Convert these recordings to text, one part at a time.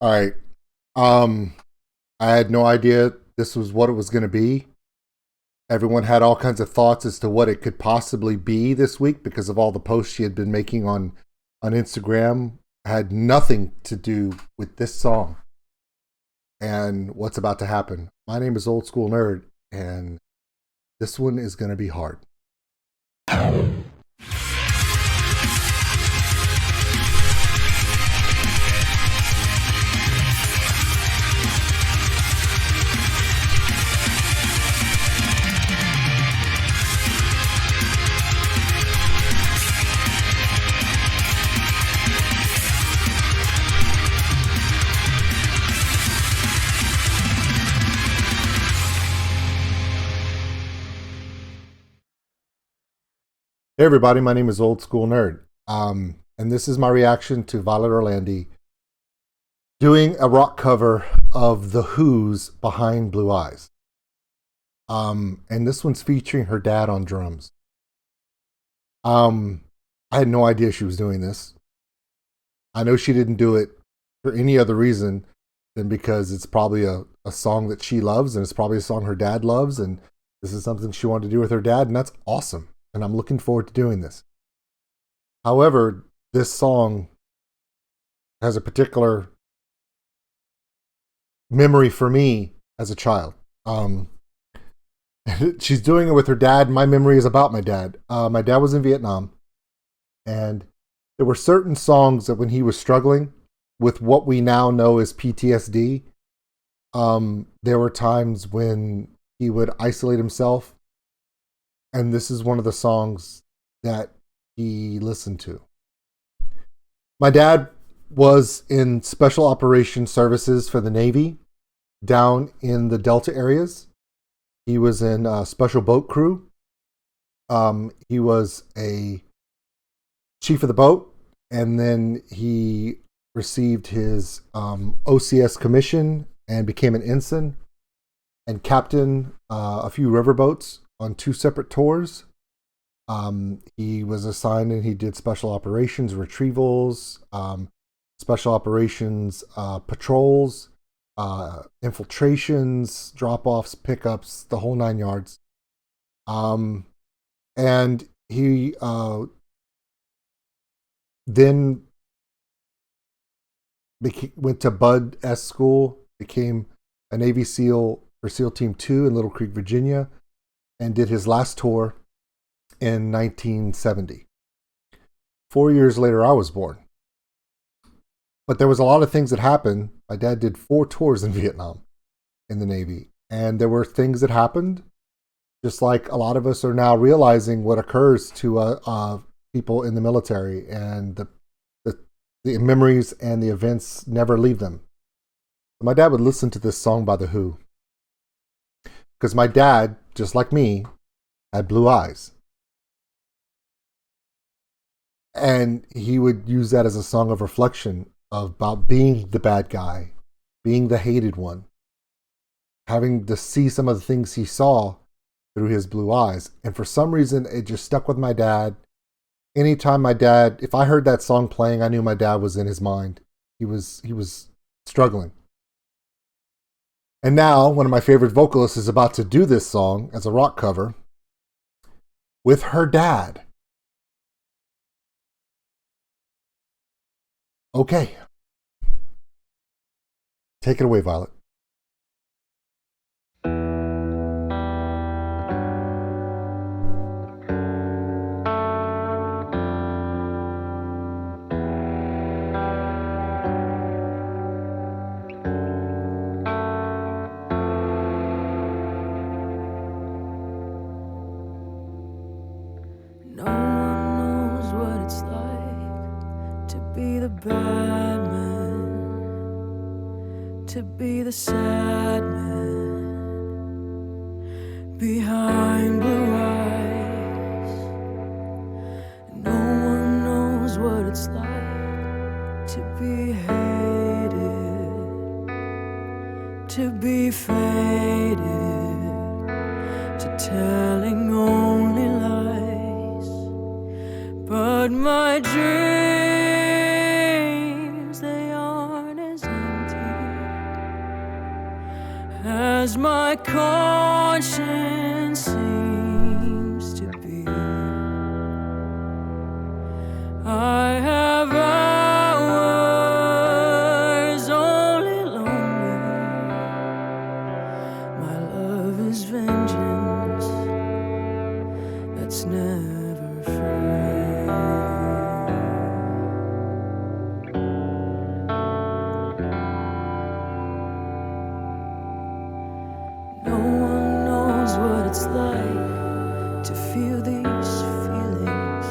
All right. Um, I had no idea this was what it was going to be. Everyone had all kinds of thoughts as to what it could possibly be this week because of all the posts she had been making on Instagram. Had nothing to do with this song and what's about to happen. My name is Old School Nerd, and this one is going to be hard. Hey everybody, my name is Old School Nerd, and this is my reaction to Violet Orlandi doing a rock cover of The Who's "Behind Blue Eyes." And this one's featuring her dad on drums. Um, I had no idea she was doing this. I know she didn't do it for any other reason than because it's probably a song that she loves, and it's probably a song her dad loves, and this is something she wanted to do with her dad, and that's awesome. And I'm looking forward to doing this. However, this song has a particular memory for me as a child. She's doing it with her dad. My memory is about my dad. My dad was in Vietnam, and there were certain songs that when he was struggling with what we now know as PTSD, there were times when he would isolate himself, and this is one of the songs that he listened to. My dad was in special operations services for the Navy down in the Delta areas. He was in a special boat crew. He was a chief of the boat, and then he received his OCS commission and became an ensign and captained a few riverboats on two separate tours. He was assigned and he did special operations retrievals, special operations patrols, infiltrations, drop-offs, pickups, the whole nine yards. And he then went to Bud S School, became a Navy SEAL for SEAL Team 2 in Little Creek, Virginia, and did his last tour in 1970. 4 years later, I was born. But there was a lot of things that happened. My dad did 4 tours in Vietnam in the Navy. And there were things that happened, just like a lot of us are now realizing what occurs to people in the military. And the memories and the events never leave them. My dad would listen to this song by The Who. Because my dad, just like me, had blue eyes. And he would use that as a song of reflection about being the bad guy, being the hated one, having to see some of the things he saw through his blue eyes. And for some reason, it just stuck with my dad. Anytime if I heard that song playing, I knew my dad was in his mind. He was struggling. And now, one of my favorite vocalists is about to do this song as a rock cover with her dad. Okay. Take it away, Violet. No one knows what it's like to be the bad man, to be the sad man behind blue eyes. No one knows what it's like to be hated, to be faded, to telling only lies. But my dreams, they aren't as empty as my conscience seems to be. I have hours only lonely. My love is vengeance that's never free. No one knows what it's like to feel these feelings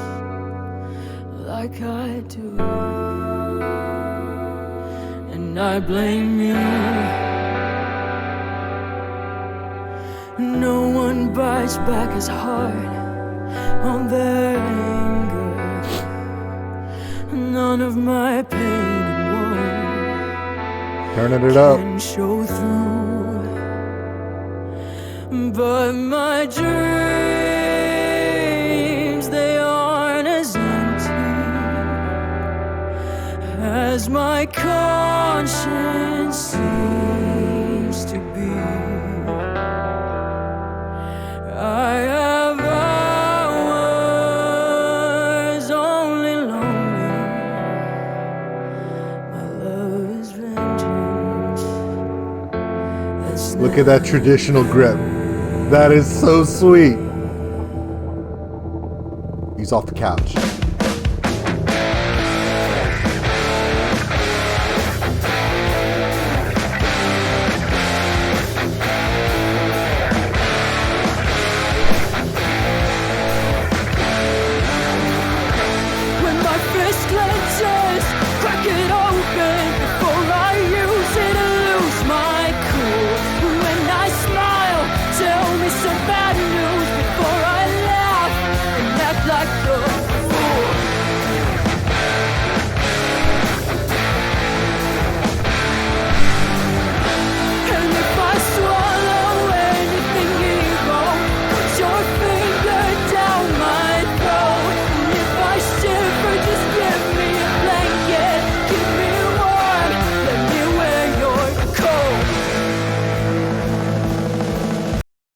like I do, and I blame you. No one bites back as hard on their anger. None of my pain and woe Turning it up. can show through, but my dreams, they aren't as empty as my conscience seems to be. I have hours only lonely. My love is vengeance. Look at that traditional grip. That is so sweet. He's off the couch. When my fist clenches, crack it open before I use it and lose my cool. When I smile, tell me some bad news before I laugh and act like a fool. And if I swallow anything evil, put your finger down my throat. And if I shiver, just give me a blanket, keep me warm, let me wear your coat.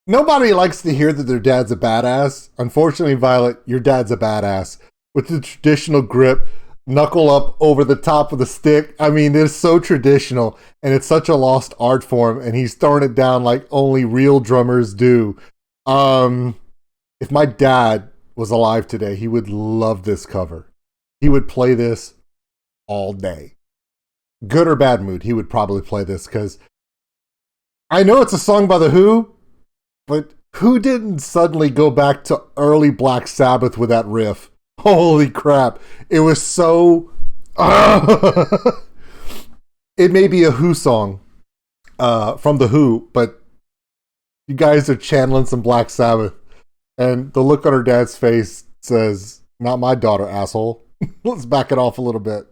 Nobody likes to hear that their dad's a badass. Unfortunately, Violet, your dad's a badass. With the traditional grip, knuckle up over the top of the stick. I mean, it's so traditional, and it's such a lost art form, and he's throwing it down like only real drummers do. If my dad was alive today, he would love this cover. He would play this all day. Good or bad mood, he would probably play this, because I know it's a song by The Who, but who didn't suddenly go back to early Black Sabbath with that riff? Holy crap. It was so... It may be a Who song from The Who, but you guys are channeling some Black Sabbath. And the look on her dad's face says, "Not my daughter, asshole." Let's back it off a little bit.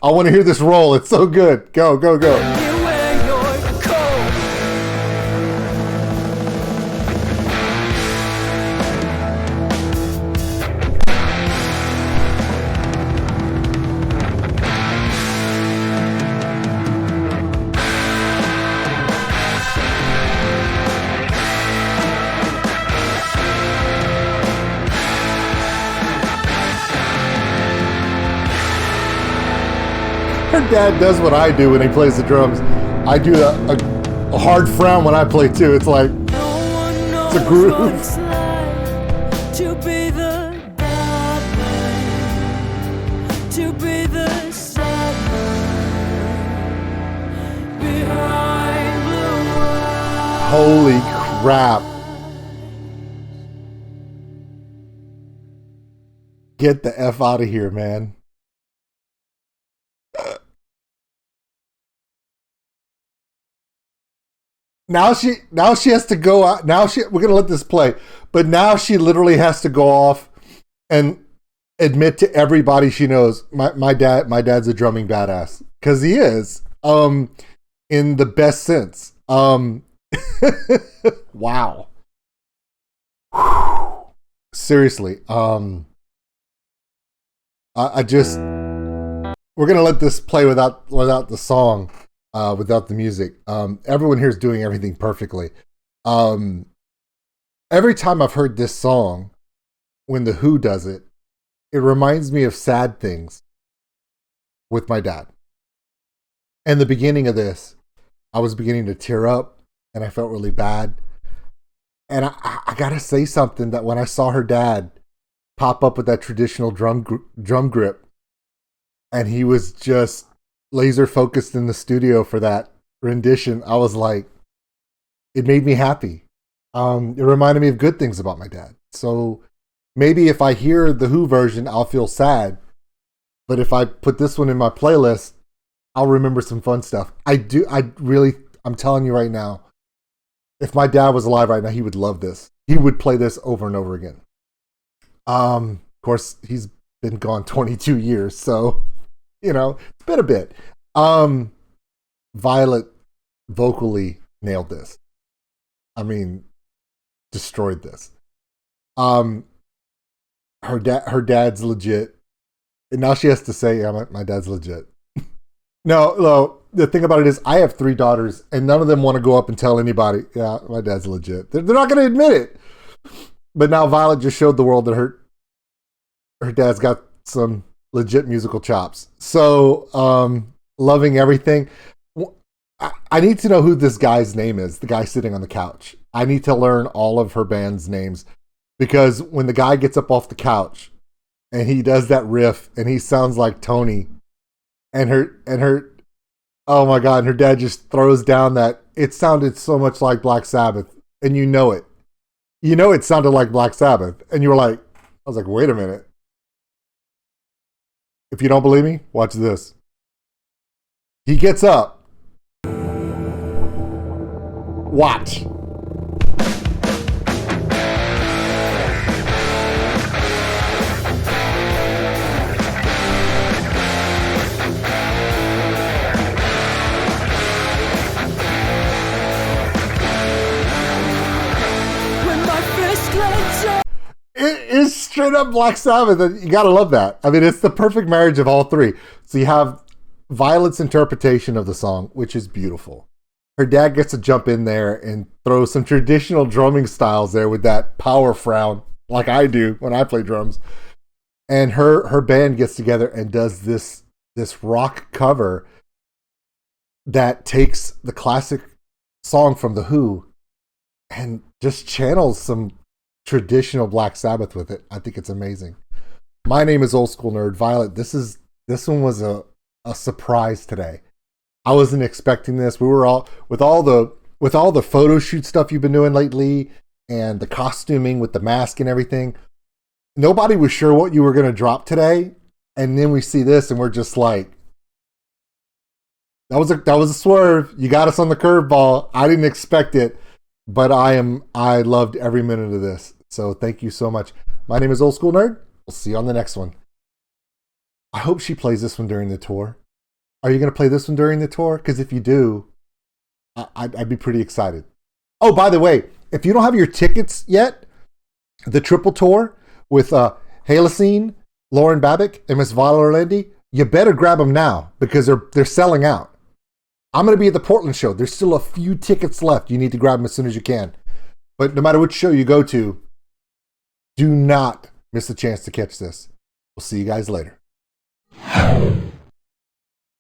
I want to hear this roll. It's so good. Go, go, go. Let me wear your coat. Her dad does what I do when he plays the drums. I do a hard frown when I play too. It's like, No one knows a groove. what it's like to be the bad man, to be the sad man behind blue eyes. holy crap. Get the F out of here, man. Now she has to go out. We're gonna let this play, but now she literally has to go off and admit to everybody she knows, my dad's a drumming badass, because he is, in the best sense. Wow. Seriously, I just, we're gonna let this play without the song. without the music. Everyone here is doing everything perfectly. Um, every time I've heard this song, when the Who does it, it reminds me of sad things with my dad. And the beginning of this, I was beginning to tear up, and I felt really bad. And I gotta say something, that when I saw her dad pop up with that traditional drum grip, and he was just laser focused in the studio for that rendition, I was like, it made me happy. It reminded me of good things about my dad. So maybe if I hear the Who version, I'll feel sad. But if I put this one in my playlist, I'll remember some fun stuff. I'm telling you right now, if my dad was alive right now, he would love this. He would play this over and over again. Of course, he's been gone 22 years, so, it's been a bit. Violet vocally nailed this. I mean, destroyed this. Her dad's legit. And now she has to say, yeah, my dad's legit. No, the thing about it is I have 3 daughters, and none of them want to go up and tell anybody, yeah, my dad's legit. They're not going to admit it. But now Violet just showed the world that her dad's got some legit musical chops. So, loving everything. I need to know who this guy's name is, the guy sitting on the couch. I need to learn all of her band's names, because when the guy gets up off the couch and he does that riff and he sounds like Tony, and her oh my God, and her dad just throws down that, it sounded so much like Black Sabbath, and you know it. You know it sounded like Black Sabbath, and you were like, I was like, wait a minute. If you don't believe me, watch this. He gets up. Watch. It is straight up Black Sabbath, and you gotta love that. I mean, it's the perfect marriage of all 3. So you have Violet's interpretation of the song, which is beautiful. Her dad gets to jump in there and throw some traditional drumming styles there with that power frown, like I do when I play drums. And her band gets together and does this rock cover that takes the classic song from The Who and just channels some traditional Black Sabbath with it. I think it's amazing. My name is Old School Nerd. Violet, this one was a surprise today. I wasn't expecting this. We were all with all the photo shoot stuff you've been doing lately, and the costuming with the mask and everything. Nobody was sure what you were going to drop today, and then we see this and we're just like, that was a swerve. You got us on the curveball. I didn't expect it, but I loved every minute of this. So thank you so much. My name is Old School Nerd. We'll see you on the next one. I hope she plays this one during the tour. Are you going to play this one during the tour? Because if you do, I'd be pretty excited. Oh, by the way, if you don't have your tickets yet, the triple tour with Halicine, Lauren Babick, and Miss Violet Orlandi, you better grab them now because they're selling out. I'm going to be at the Portland show. There's still a few tickets left. You need to grab them as soon as you can. But no matter which show you go to, do not miss the chance to catch this. We'll see you guys later.